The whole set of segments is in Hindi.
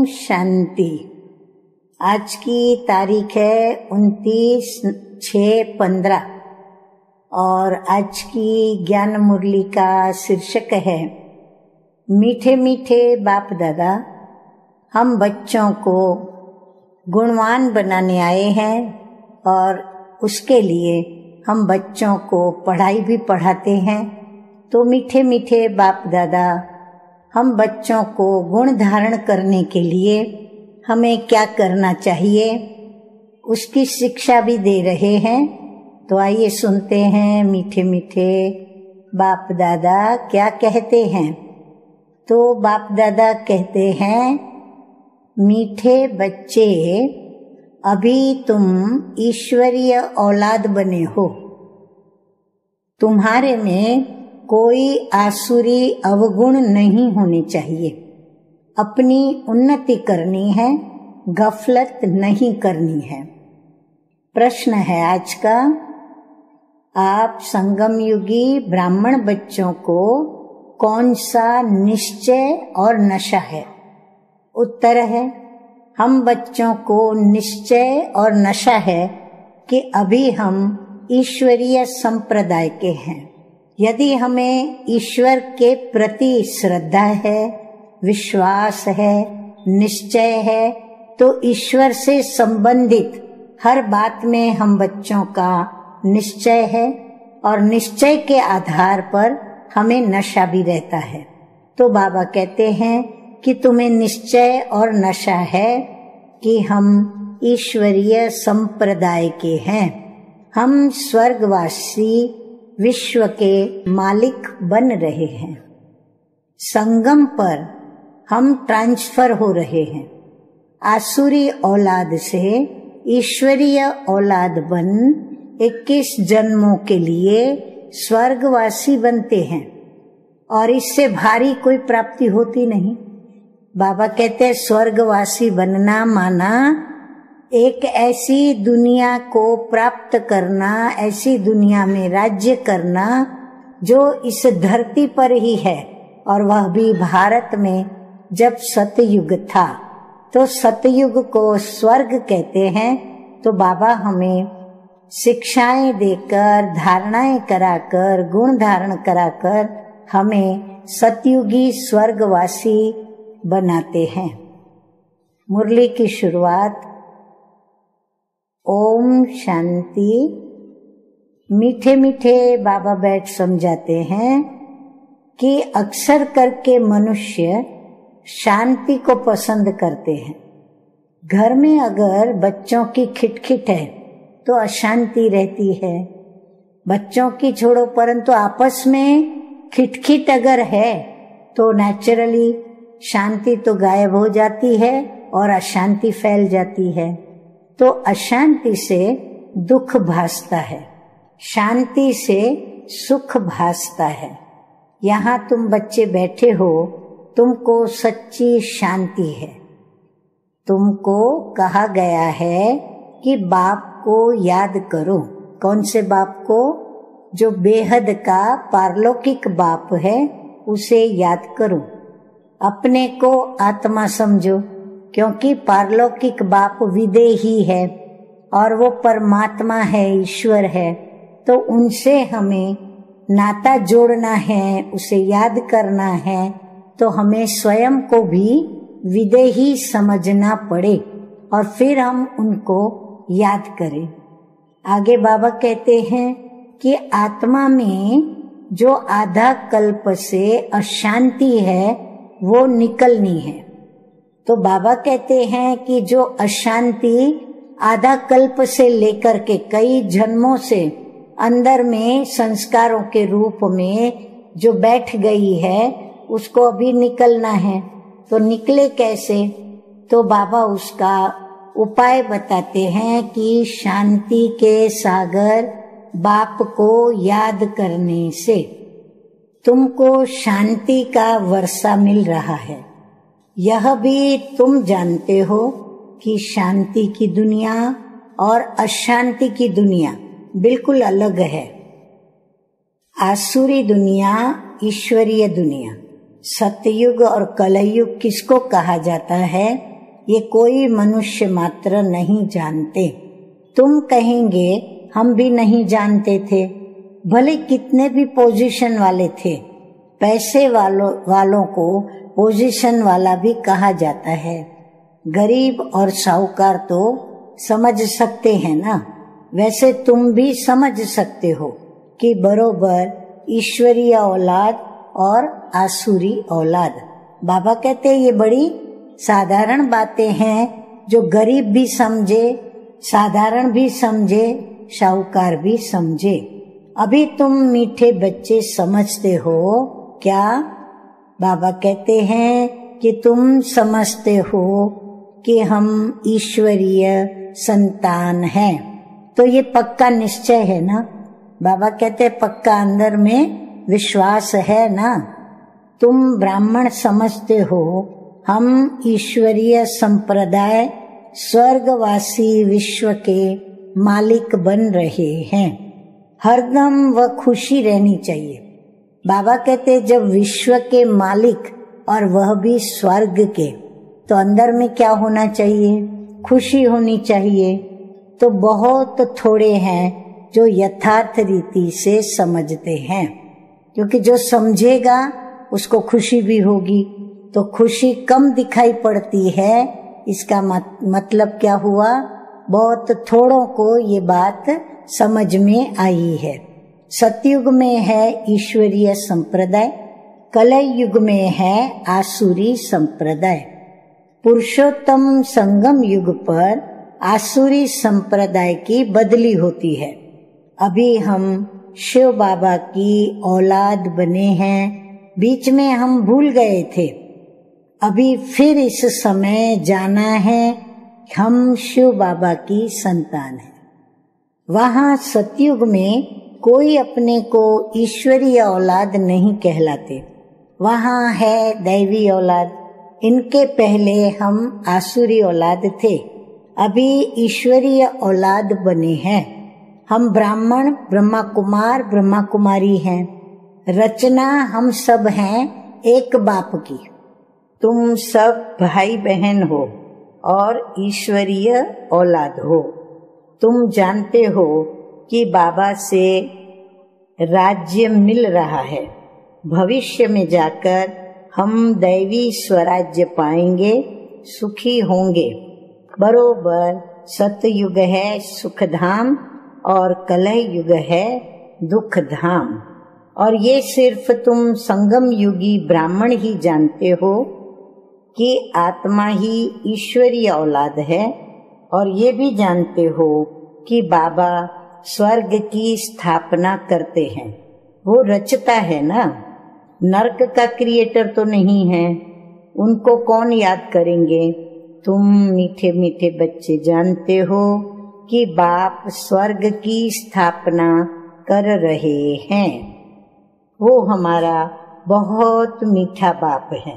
शांति। आज की तारीख है 29/6/15 और आज की ज्ञान मुरली का शीर्षक है मीठे मीठे बाप दादा हम बच्चों को गुणवान बनाने आए हैं और उसके लिए हम बच्चों को पढ़ाई भी पढ़ाते हैं। तो मीठे मीठे बाप दादा हम बच्चों को गुण धारण करने के लिए हमें क्या करना चाहिए उसकी शिक्षा भी दे रहे हैं। तो आइए सुनते हैं मीठे मीठे बाप दादा क्या कहते हैं। तो बाप दादा कहते हैं, मीठे बच्चे अभी तुम ईश्वरीय औलाद बने हो। तुम्हारे में कोई आसुरी अवगुण नहीं होने चाहिए। अपनी उन्नति करनी है, गफलत नहीं करनी है। प्रश्न है आज का, आप संगम युगी ब्राह्मण बच्चों को कौन सा निश्चय और नशा है? उत्तर है, हम बच्चों को निश्चय और नशा है कि अभी हम ईश्वरीय संप्रदाय के हैं। यदि हमें ईश्वर के प्रति श्रद्धा है, विश्वास है, निश्चय है, तो ईश्वर से संबंधित हर बात में हम बच्चों का निश्चय है और निश्चय के आधार पर हमें नशा भी रहता है। तो बाबा कहते हैं कि तुम्हें निश्चय और नशा है कि हम ईश्वरीय संप्रदाय के हैं। हम स्वर्गवासी विश्व के मालिक बन रहे हैं। संगम पर हम ट्रांसफर हो रहे हैं। आसुरी औलाद से ईश्वरीय औलाद बन 21 जन्मों के लिए स्वर्गवासी बनते हैं और इससे भारी कोई प्राप्ति होती नहीं। बाबा कहते हैं स्वर्गवासी बनना माना एक ऐसी दुनिया को प्राप्त करना, ऐसी दुनिया में राज्य करना जो इस धरती पर ही है, और वह भी भारत में जब सतयुग था। तो सतयुग को स्वर्ग कहते हैं। तो बाबा हमें शिक्षाएं देकर, धारणाएं कराकर, गुण धारण कराकर हमें सतयुगी स्वर्गवासी बनाते हैं। मुरली की शुरुआत ओम शांति। मीठे मीठे बाबा बैठ समझाते हैं कि अक्सर करके मनुष्य शांति को पसंद करते हैं। घर में अगर बच्चों की खिटखिट है तो अशांति रहती है। बच्चों की छोड़ो, परंतु आपस में खिटखिट अगर है तो नेचुरली शांति तो गायब हो जाती है और अशांति फैल जाती है। तो अशांति से दुख भासता है, शांति से सुख भासता है। यहाँ तुम बच्चे बैठे हो, तुमको सच्ची शांति है। तुमको कहा गया है कि बाप को याद करो। कौन से बाप को? जो बेहद का पारलौकिक बाप है, उसे याद करो। अपने को आत्मा समझो, क्योंकि पारलौकिक बाप विदेही है और वो परमात्मा है, ईश्वर है। तो उनसे हमें नाता जोड़ना है, उसे याद करना है। तो हमें स्वयं को भी विदेही समझना पड़े और फिर हम उनको याद करें। आगे बाबा कहते हैं कि आत्मा में जो आधा कल्प से अशांति है वो निकलनी है। तो बाबा कहते हैं कि जो अशांति आधा कल्प से लेकर के कई जन्मों से अंदर में संस्कारों के रूप में जो बैठ गई है, उसको अभी निकलना है। तो निकले कैसे? तो बाबा उसका उपाय बताते हैं कि शांति के सागर बाप को याद करने से तुमको शांति का वर्षा मिल रहा है। यह भी तुम जानते हो कि शांति की दुनिया और अशांति की दुनिया बिल्कुल अलग है। आसुरी दुनिया, ईश्वरीय दुनिया। सतयुग और कलयुग किसको कहा जाता है? ये कोई मनुष्य मात्र नहीं जानते। तुम कहेंगे हम भी नहीं जानते थे, भले कितने भी पोजीशन वाले थे। पैसे वालों को पोजीशन वाला भी कहा जाता है। गरीब और साहूकार तो समझ सकते हैं ना, वैसे तुम भी समझ सकते हो कि बरोबर ईश्वरीय औलाद और आसुरी औलाद। बाबा कहते हैं ये बड़ी साधारण बातें हैं जो गरीब भी समझे, साधारण भी समझे, साहूकार भी समझे। अभी तुम मीठे बच्चे समझते हो क्या? बाबा कहते हैं कि तुम समझते हो कि हम ईश्वरीय संतान हैं, तो ये पक्का निश्चय है ना। बाबा कहते हैं पक्का अंदर में विश्वास है ना। तुम ब्राह्मण समझते हो हम ईश्वरीय संप्रदाय स्वर्गवासी विश्व के मालिक बन रहे हैं। हरदम वह खुशी रहनी चाहिए। बाबा कहते जब विश्व के मालिक और वह भी स्वर्ग के, तो अंदर में क्या होना चाहिए? खुशी होनी चाहिए। तो बहुत थोड़े हैं जो यथार्थ रीति से समझते हैं, क्योंकि जो समझेगा उसको खुशी भी होगी। तो खुशी कम दिखाई पड़ती है, इसका मतलब क्या हुआ? बहुत थोड़ों को ये बात समझ में आई है। सतयुग में है ईश्वरीय संप्रदाय, कलय युग में है आसुरी संप्रदाय। पुरुषोत्तम संगम युग पर आसुरी संप्रदाय की बदली होती है। अभी हम शिव बाबा की औलाद बने हैं, बीच में हम भूल गए थे। अभी फिर इस समय जाना है हम शिव बाबा की संतान हैं। वहाँ सतयुग में कोई अपने को ईश्वरीय औलाद नहीं कहलाते, वहाँ है दैवी औलाद। इनके पहले हम आसुरी औलाद थे, अभी ईश्वरीय औलाद बने हैं। हम ब्राह्मण ब्रह्मा कुमार ब्रह्मा कुमारी हैं। रचना हम सब हैं एक बाप की। तुम सब भाई बहन हो और ईश्वरीय औलाद हो। तुम जानते हो कि बाबा से राज्य मिल रहा है। भविष्य में जाकर हम दैवी स्वराज्य पाएंगे, सुखी होंगे। बरोबर सतयुग है सुखधाम और कलह युग है दुख धाम। और ये सिर्फ तुम संगम युगी ब्राह्मण ही जानते हो कि आत्मा ही ईश्वरीय औलाद है, और ये भी जानते हो कि बाबा स्वर्ग की स्थापना करते हैं। वो रचता है ना, नरक का क्रिएटर तो नहीं है। उनको कौन याद करेंगे? तुम मीठे मीठे बच्चे जानते हो कि बाप स्वर्ग की स्थापना कर रहे हैं। वो हमारा बहुत मीठा बाप है।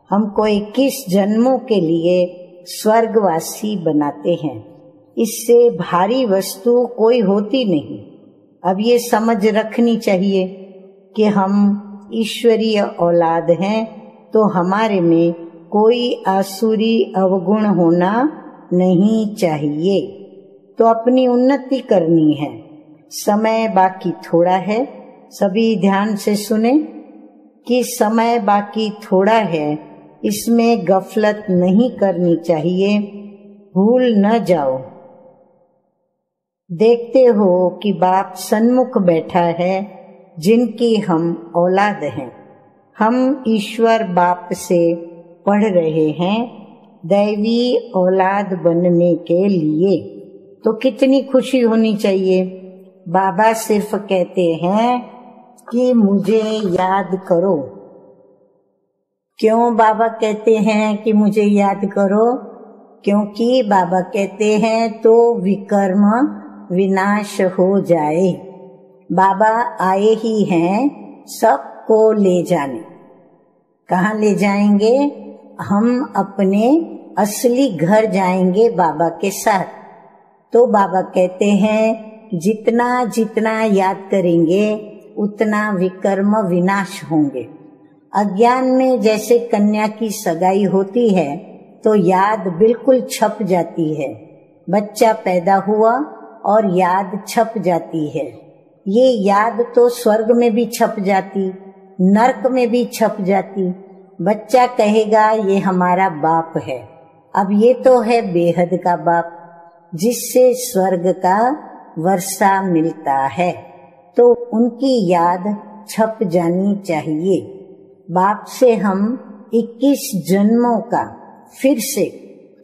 हमको 21 जन्मों के लिए स्वर्गवासी बनाते हैं। इससे भारी वस्तु कोई होती नहीं। अब ये समझ रखनी चाहिए कि हम ईश्वरीय औलाद हैं, तो हमारे में कोई आसुरी अवगुण होना नहीं चाहिए। तो अपनी उन्नति करनी है। समय बाकी थोड़ा है, सभी ध्यान से सुने कि समय बाकी थोड़ा है, इसमें गफलत नहीं करनी चाहिए, भूल न जाओ। देखते हो कि बाप सन्मुख बैठा है, जिनकी हम औलाद हैं। हम ईश्वर बाप से पढ़ रहे हैं दैवी औलाद बनने के लिए। तो कितनी खुशी होनी चाहिए। बाबा सिर्फ कहते हैं कि मुझे याद करो। क्यों बाबा कहते हैं कि मुझे याद करो? क्योंकि बाबा कहते हैं तो विकर्म विनाश हो जाए। बाबा आए ही हैं सबको ले जाने। कहाँ ले जाएंगे? हम अपने असली घर जाएंगे बाबा के साथ। तो बाबा कहते हैं जितना जितना याद करेंगे उतना विकर्म विनाश होंगे। अज्ञान में जैसे कन्या की सगाई होती है, तो याद बिल्कुल छप जाती है। बच्चा पैदा हुआ और याद छप जाती है। ये याद तो स्वर्ग में भी छप जाती, नरक में भी छप जाती। बच्चा कहेगा ये हमारा बाप है। अब ये तो है बेहद का बाप, जिससे स्वर्ग का वर्षा मिलता है, तो उनकी याद छप जानी चाहिए। बाप से हम 21 जन्मों का फिर से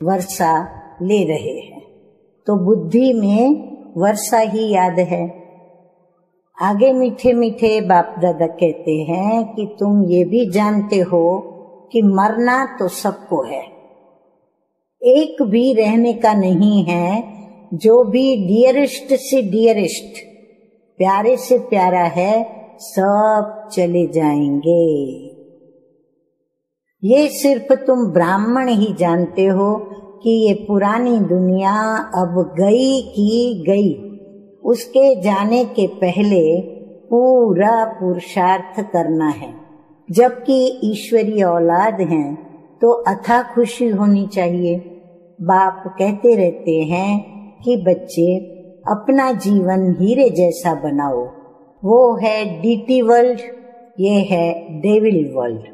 वर्षा ले रहे हैं, तो बुद्धि में वर्षा ही याद है। आगे मीठे मीठे बाप दादा कहते हैं कि तुम ये भी जानते हो कि मरना तो सबको है, एक भी रहने का नहीं है। जो भी डियरेस्ट से डियरेस्ट, प्यारे से प्यारा है, सब चले जाएंगे। ये सिर्फ तुम ब्राह्मण ही जानते हो कि ये पुरानी दुनिया अब गई की गई। उसके जाने के पहले पूरा पुरुषार्थ करना है। जबकि ईश्वरीय औलाद हैं तो अथाह खुशी होनी चाहिए। बाप कहते रहते हैं कि बच्चे अपना जीवन हीरे जैसा बनाओ। वो है डीटी वर्ल्ड, ये है डेविल वर्ल्ड।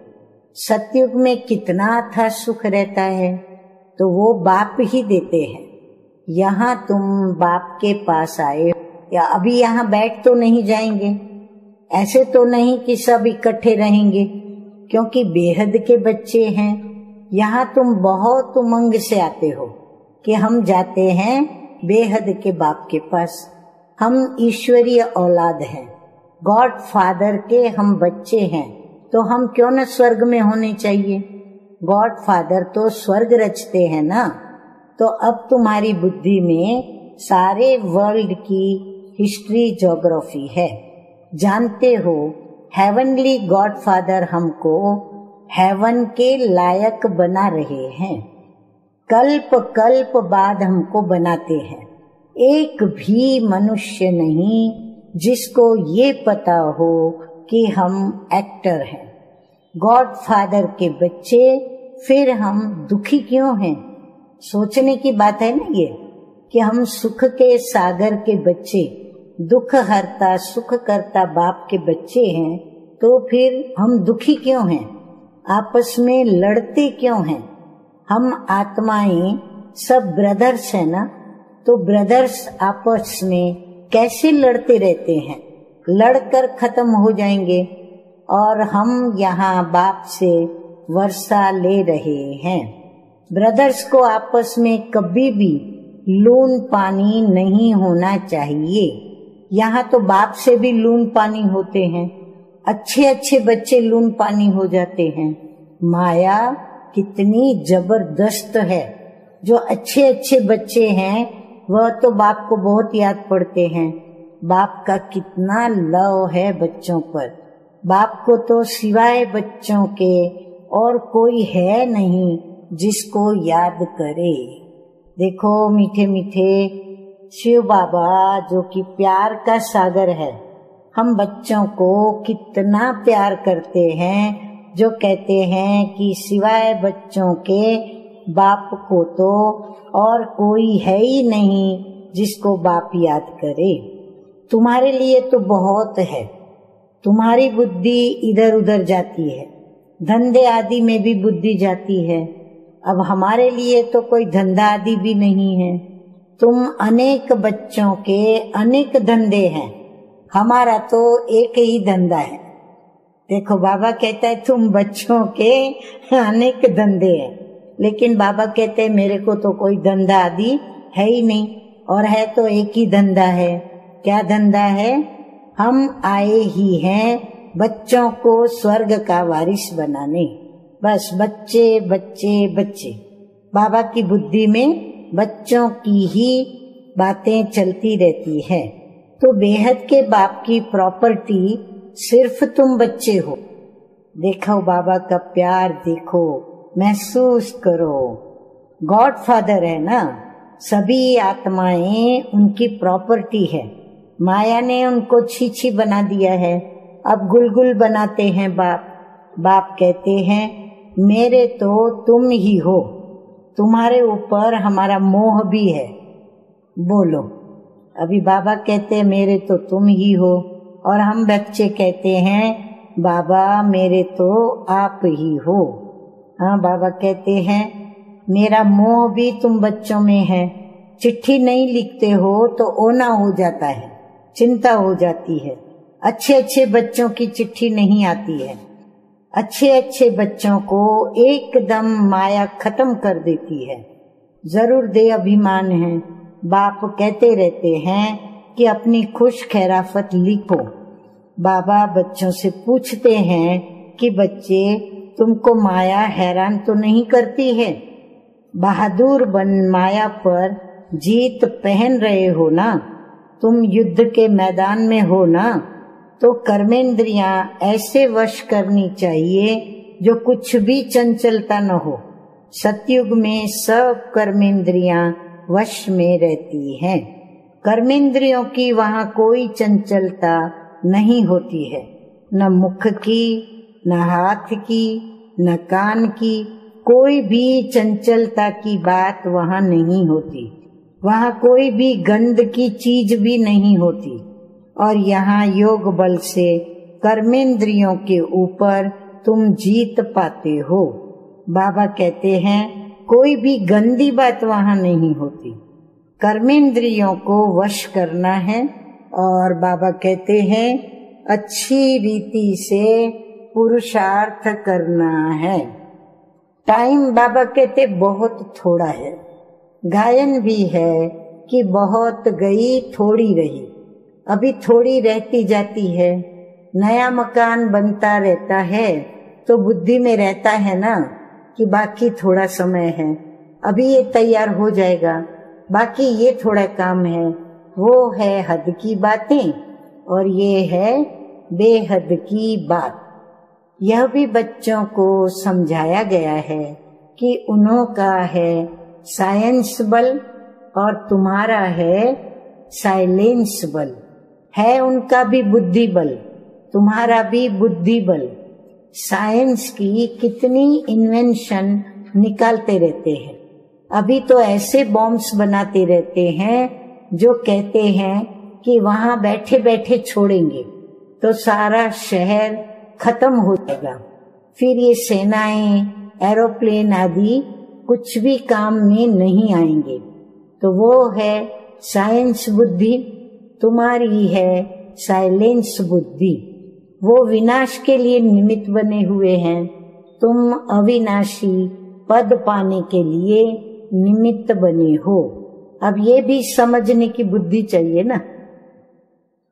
सतयुग में कितना अथाह सुख रहता है, तो वो बाप ही देते हैं। यहाँ तुम बाप के पास आए या अभी यहाँ बैठ तो नहीं जाएंगे, ऐसे तो नहीं कि सब इकट्ठे रहेंगे, क्योंकि बेहद के बच्चे हैं। यहाँ तुम बहुत उमंग से आते हो कि हम जाते हैं बेहद के बाप के पास। हम ईश्वरीय औलाद हैं, गॉड फादर के हम बच्चे हैं, तो हम क्यों न स्वर्ग में होने चाहिए। गॉड फादर तो स्वर्ग रचते हैं ना। तो अब तुम्हारी बुद्धि में सारे वर्ल्ड की हिस्ट्री ज्योग्राफी है। जानते हो हेवनली गॉड फादर हमको हेवन के लायक बना रहे हैं। कल्प कल्प बाद हमको बनाते हैं। एक भी मनुष्य नहीं जिसको ये पता हो कि हम एक्टर हैं, गॉड फादर के बच्चे। फिर हम दुखी क्यों हैं? सोचने की बात है ना ये, कि हम सुख के सागर के बच्चे, दुख हरता सुख करता बाप के बच्चे हैं, तो फिर हम दुखी क्यों हैं? आपस में लड़ते क्यों हैं? हम आत्माएं सब ब्रदर्स है ना, तो ब्रदर्स आपस में कैसे लड़ते रहते हैं? लड़कर खत्म हो जाएंगे। और हम यहाँ बाप से वर्षा ले रहे हैं। ब्रदर्स को आपस में कभी भी लून पानी नहीं होना चाहिए। यहाँ तो बाप से भी लून पानी होते हैं, अच्छे अच्छे बच्चे लून पानी हो जाते हैं। माया कितनी जबरदस्त है। जो अच्छे अच्छे बच्चे हैं वह तो बाप को बहुत याद पड़ते हैं। बाप का कितना लव है बच्चों पर। बाप को तो सिवाय बच्चों के और कोई है नहीं जिसको याद करे। देखो मीठे मीठे शिव बाबा जो कि प्यार का सागर है, हम बच्चों को कितना प्यार करते हैं, जो कहते हैं कि सिवाय बच्चों के बाप को तो और कोई है ही नहीं जिसको बाप याद करे। तुम्हारे लिए तो बहुत है। तुम्हारी बुद्धि इधर उधर जाती है, धंधे आदि में भी बुद्धि जाती है। अब हमारे लिए तो कोई धंधा आदि भी नहीं है। तुम अनेक बच्चों के अनेक धंधे हैं, हमारा तो एक ही धंधा है। देखो बाबा कहता है तुम बच्चों के अनेक धंधे हैं, लेकिन बाबा कहते हैं मेरे को तो कोई धंधा आदि है ही नहीं, और है तो एक ही धंधा है। क्या धंधा है? हम आए ही हैं बच्चों को स्वर्ग का वारिस बनाने। बस बच्चे बच्चे बच्चे। बाबा की बुद्धि में बच्चों की ही बातें चलती रहती है। तो बेहद के बाप की प्रॉपर्टी सिर्फ तुम बच्चे हो। देखो बाबा का प्यार, देखो, महसूस करो। गॉड फादर है ना, सभी आत्माएं उनकी प्रॉपर्टी है। माया ने उनको छीछी बना दिया है, अब गुलगुल बनाते हैं बाप। बाप कहते हैं मेरे तो तुम ही हो, तुम्हारे ऊपर हमारा मोह भी है। बोलो। अभी बाबा कहते हैं मेरे तो तुम ही हो, और हम बच्चे कहते हैं बाबा मेरे तो आप ही हो। हाँ, बाबा कहते हैं मेरा मोह भी तुम बच्चों में है। चिट्ठी नहीं लिखते हो तो ओना हो जाता है, चिंता हो जाती है। अच्छे अच्छे बच्चों की चिट्ठी नहीं आती है। अच्छे अच्छे बच्चों को एकदम माया खत्म कर देती है। जरूर दे अभिमान है। बाप कहते रहते हैं कि अपनी खुश खैराफत लिखो। बाबा बच्चों से पूछते हैं कि बच्चे तुमको माया हैरान तो नहीं करती है? बहादुर बन माया पर जीत पहन रहे हो ना? तुम युद्ध के मैदान में हो ना? तो कर्मेंद्रियां ऐसे वश करनी चाहिए जो कुछ भी चंचलता न हो। सतयुग में सब कर्मेंद्रियां वश में रहती हैं। कर्मेंद्रियों की वहाँ कोई चंचलता नहीं होती है, न मुख की, न हाथ की, न कान की, कोई भी चंचलता की बात वहाँ नहीं होती। वहाँ कोई भी गंध की चीज भी नहीं होती। और यहाँ योग बल से कर्मेंद्रियों के ऊपर तुम जीत पाते हो। बाबा कहते हैं कोई भी गंदी बात वहाँ नहीं होती। कर्मेंद्रियों को वश करना है, और बाबा कहते हैं अच्छी रीति से पुरुषार्थ करना है। टाइम बाबा कहते बहुत थोड़ा है। गायन भी है कि बहुत गई थोड़ी रही। अभी थोड़ी रहती जाती है। नया मकान बनता रहता है तो बुद्धि में रहता है ना कि बाकी थोड़ा समय है, अभी ये तैयार हो जाएगा, बाकी ये थोड़ा काम है। वो है हद की बातें और ये है बेहद की बात। यह भी बच्चों को समझाया गया है कि उन्हों का है साइंस बल और तुम्हारा है साइलेंस बल। है उनका भी बुद्धि बल, तुम्हारा भी बुद्धि बल। साइंस की कितनी इन्वेंशन निकालते रहते हैं। अभी तो ऐसे बॉम्ब्स बनाते रहते हैं जो कहते हैं कि वहां बैठे बैठे छोड़ेंगे तो सारा शहर खत्म हो जाएगा। फिर ये सेनाएं, एरोप्लेन आदि कुछ भी काम में नहीं आएंगे। तो वो है साइंस बुद्धि, तुम्हारी है साइलेंस बुद्धि। वो विनाश के लिए निमित्त बने हुए हैं, तुम अविनाशी पद पाने के लिए निमित्त बने हो। अब ये भी समझने की बुद्धि चाहिए ना।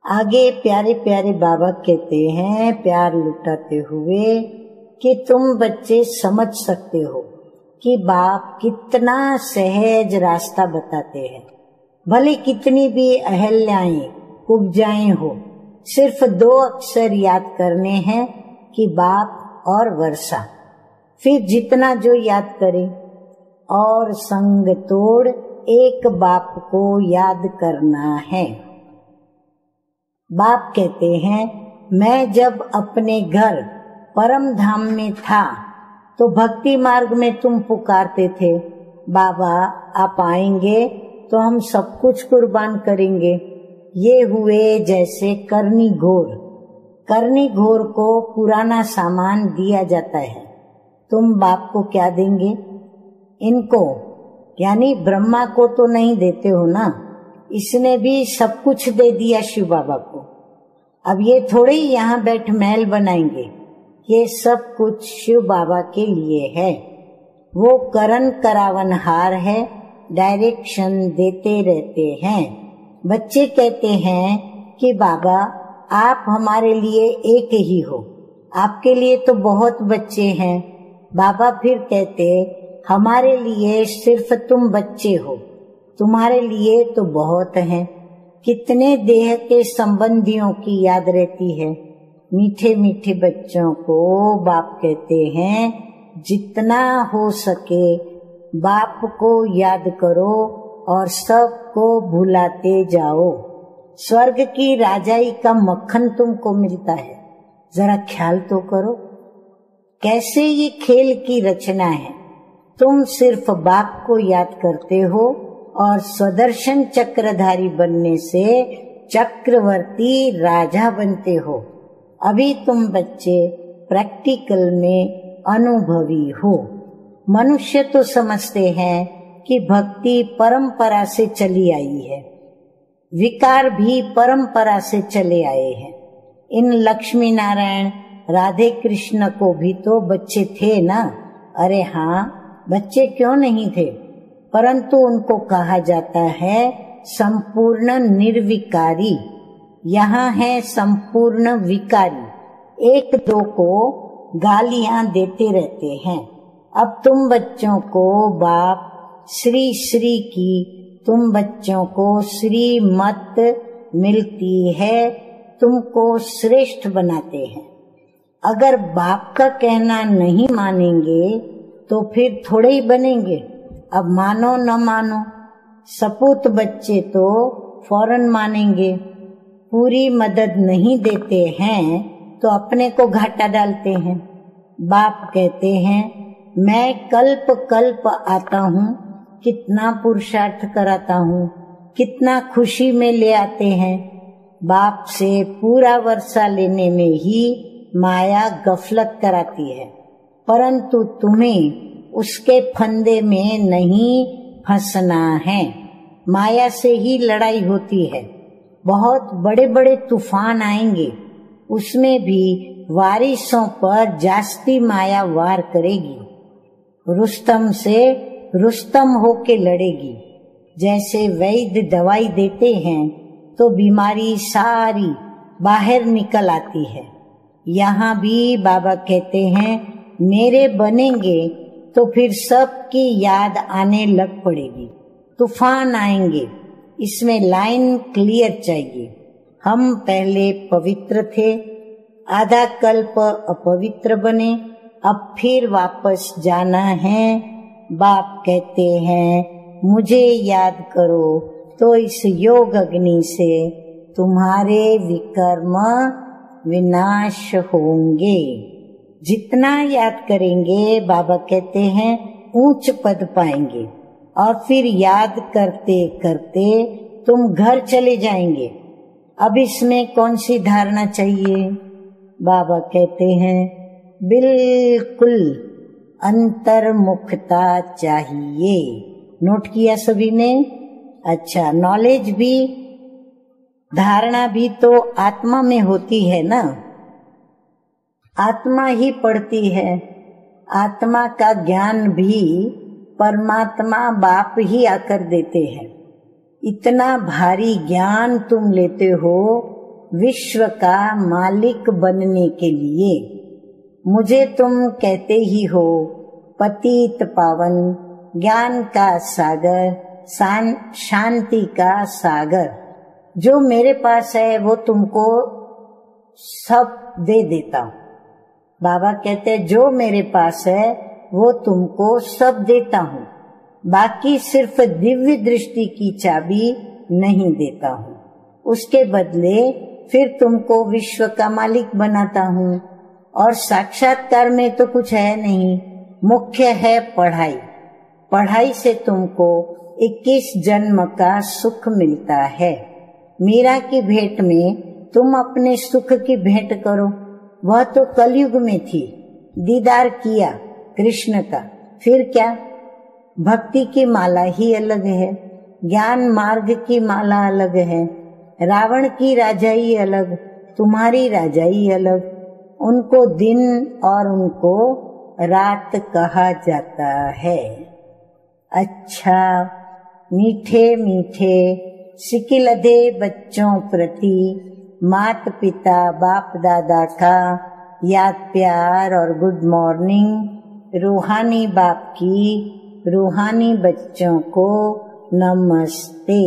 आगे प्यारे प्यारे बाबा कहते हैं प्यार लुटाते हुए कि तुम बच्चे समझ सकते हो कि बाप कितना सहज रास्ता बताते हैं। भले कितनी भी अहल्याएं उपजाएं हो, सिर्फ 2 अक्षर याद करने हैं कि बाप और वर्षा। फिर जितना जो याद करे, और संग तोड़ एक बाप को याद करना है। बाप कहते हैं मैं जब अपने घर परम धाम में था तो भक्ति मार्ग में तुम पुकारते थे बाबा आप आएंगे तो हम सब कुछ कुर्बान करेंगे। ये हुए जैसे करनी घोर। करनी घोर को पुराना सामान दिया जाता है। तुम बाप को क्या देंगे? इनको यानी ब्रह्मा को तो नहीं देते हो ना, इसने भी सब कुछ दे दिया शिव बाबा को। अब ये थोड़े ही यहाँ बैठ महल बनाएंगे, ये सब कुछ शिव बाबा के लिए है। वो करण करावनहार है, डायरेक्शन देते रहते हैं। बच्चे कहते हैं कि बाबा आप हमारे लिए एक ही हो, आपके लिए तो बहुत बच्चे हैं। बाबा फिर कहते हमारे लिए सिर्फ तुम बच्चे हो, तुम्हारे लिए तो बहुत हैं। कितने देह के संबंधियों की याद रहती है। मीठे मीठे बच्चों को बाप कहते हैं जितना हो सके बाप को याद करो और सबको भुलाते जाओ। स्वर्ग की राजाई का मक्खन तुमको मिलता है, जरा ख्याल तो करो कैसे ये खेल की रचना है। तुम सिर्फ बाप को याद करते हो और स्वदर्शन चक्रधारी बनने से चक्रवर्ती राजा बनते हो। अभी तुम बच्चे प्रैक्टिकल में अनुभवी हो। मनुष्य तो समझते हैं कि भक्ति परंपरा से चली आई है, विकार भी परंपरा से चले आए हैं। इन लक्ष्मी नारायण राधे कृष्ण को भी तो बच्चे थे ना। अरे हाँ, बच्चे क्यों नहीं थे, परंतु उनको कहा जाता है संपूर्ण निर्विकारी। यहाँ है संपूर्ण विकारी। एक दो को गालियां देते रहते हैं। अब तुम बच्चों को बाप श्री श्री की, तुम बच्चों को श्रीमत मिलती है, तुमको श्रेष्ठ बनाते हैं। अगर बाप का कहना नहीं मानेंगे तो फिर थोड़े ही बनेंगे। अब मानो न मानो, सपूत बच्चे तो फौरन मानेंगे। पूरी मदद नहीं देते हैं तो अपने को घाटा डालते हैं। बाप कहते हैं मैं कल्प कल्प आता हूँ, कितना पुरुषार्थ कराता हूँ, कितना खुशी में ले आते हैं। बाप से पूरा वर्षा लेने में ही माया गफलत कराती है, परंतु तुम्हें उसके फंदे में नहीं फंसना है। माया से ही लड़ाई होती है। बहुत बड़े बड़े तूफान आएंगे, उसमें भी वारिसों पर जास्ती माया वार करेगी। रुस्तम से रुस्तम होके लड़ेगी। जैसे वैद्य दवाई देते हैं तो बीमारी सारी बाहर निकल आती है। यहाँ भी बाबा कहते हैं मेरे बनेंगे तो फिर सबकी याद आने लग पड़ेगी। तूफान आएंगे, इसमें लाइन क्लियर चाहिए। हम पहले पवित्र थे, आधा कल्प अपवित्र बने, अब फिर वापस जाना है। बाप कहते हैं मुझे याद करो तो इस योग अग्नि से तुम्हारे विकर्म विनाश होंगे। जितना याद करेंगे बाबा कहते हैं ऊंच पद पाएंगे, और फिर याद करते करते तुम घर चले जाएंगे। अब इसमें कौन सी धारणा चाहिए? बाबा कहते हैं बिल्कुल अंतर्मुखता चाहिए। नोट किया सभी ने? अच्छा, नॉलेज भी, धारणा भी तो आत्मा में होती है ना। आत्मा ही पढ़ती है। आत्मा का ज्ञान भी परमात्मा बाप ही आकर देते हैं। इतना भारी ज्ञान तुम लेते हो विश्व का मालिक बनने के लिए। मुझे तुम कहते ही हो पतित पावन, ज्ञान का सागर, शांति का सागर। जो मेरे पास है वो तुमको सब दे देता हूँ। बाबा कहते हैं जो मेरे पास है वो तुमको सब देता हूँ, बाकी सिर्फ दिव्य दृष्टि की चाबी नहीं देता हूँ। उसके बदले फिर तुमको विश्व का मालिक बनाता हूँ। और साक्षात्कार में तो कुछ है नहीं, मुख्य है पढ़ाई। पढ़ाई से तुमको 21 जन्म का सुख मिलता है। मीरा की भेंट में तुम अपने सुख की भेंट करो। वह तो कलयुग में थी, दीदार किया कृष्ण का, फिर क्या? भक्ति की माला ही अलग है, ज्ञान मार्ग की माला अलग है। रावण की राजाई अलग, तुम्हारी राजाई अलग। उनको दिन और उनको रात कहा जाता है। अच्छा, मीठे मीठे सिकिलधे बच्चों प्रति माता पिता बाप दादा का याद प्यार और गुड मॉर्निंग। रूहानी बाप की रूहानी बच्चों को नमस्ते।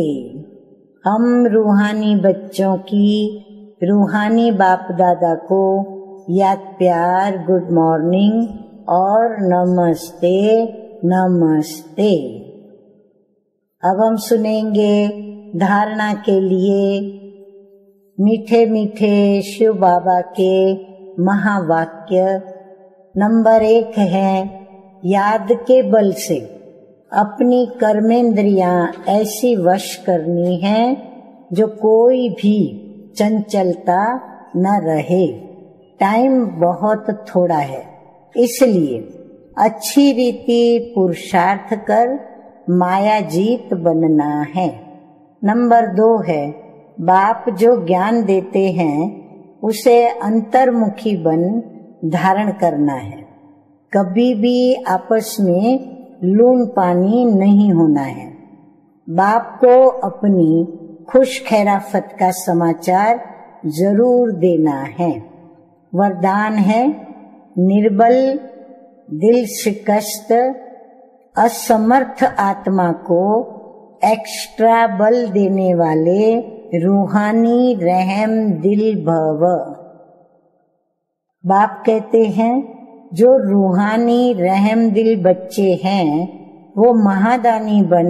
हम रूहानी बच्चों की रूहानी बाप दादा को याद प्यार, गुड मॉर्निंग और नमस्ते नमस्ते। अब हम सुनेंगे धारणा के लिए मीठे मीठे शिव बाबा के महावाक्य। नंबर 1 है याद के बल से अपनी कर्मेंद्रियां ऐसी वश करनी है जो कोई भी चंचलता न रहे। टाइम बहुत थोड़ा है, इसलिए अच्छी रीति पुरुषार्थ कर माया जीत बनना है। नंबर 2 है, बाप जो ज्ञान देते हैं उसे अंतर्मुखी बन धारण करना है। कभी भी आपस में लून पानी नहीं होना है। बाप को अपनी खुश खैराफत का समाचार जरूर देना है। वरदान है, निर्बल दिल शिकस्त असमर्थ आत्मा को एक्स्ट्रा बल देने वाले रूहानी रहम दिल भव। बाप कहते हैं जो रूहानी रहम दिल बच्चे हैं वो महादानी बन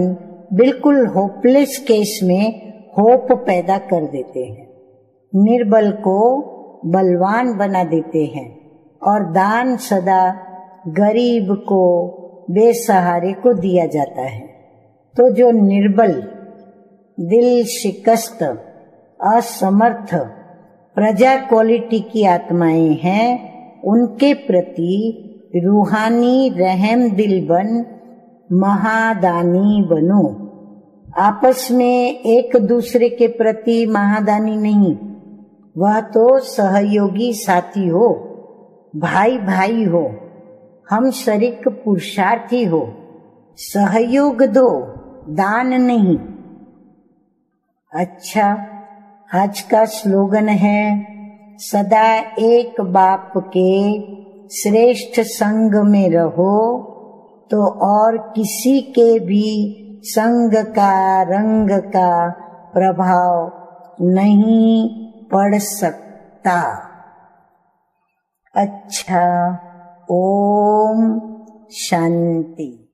बिल्कुल होपलेस केस में होप पैदा कर देते हैं। निर्बल को बलवान बना देते हैं और दान सदा गरीब को बेसहारे को दिया जाता है। तो जो निर्बल दिल शिकस्त असमर्थ प्रजा क्वालिटी की आत्माएं हैं उनके प्रति रूहानी रहम दिल बन महादानी बनो। आपस में एक दूसरे के प्रति महादानी नहीं, वह तो सहयोगी साथी हो, भाई भाई हो, हम शरीक पुरुषार्थी हो। सहयोग दो, दान नहीं। अच्छा, आज का स्लोगन है, सदा एक बाप के श्रेष्ठ संग में रहो तो और किसी के भी संग का रंग का प्रभाव नहीं पड़ सकता। अच्छा, ओम शांति।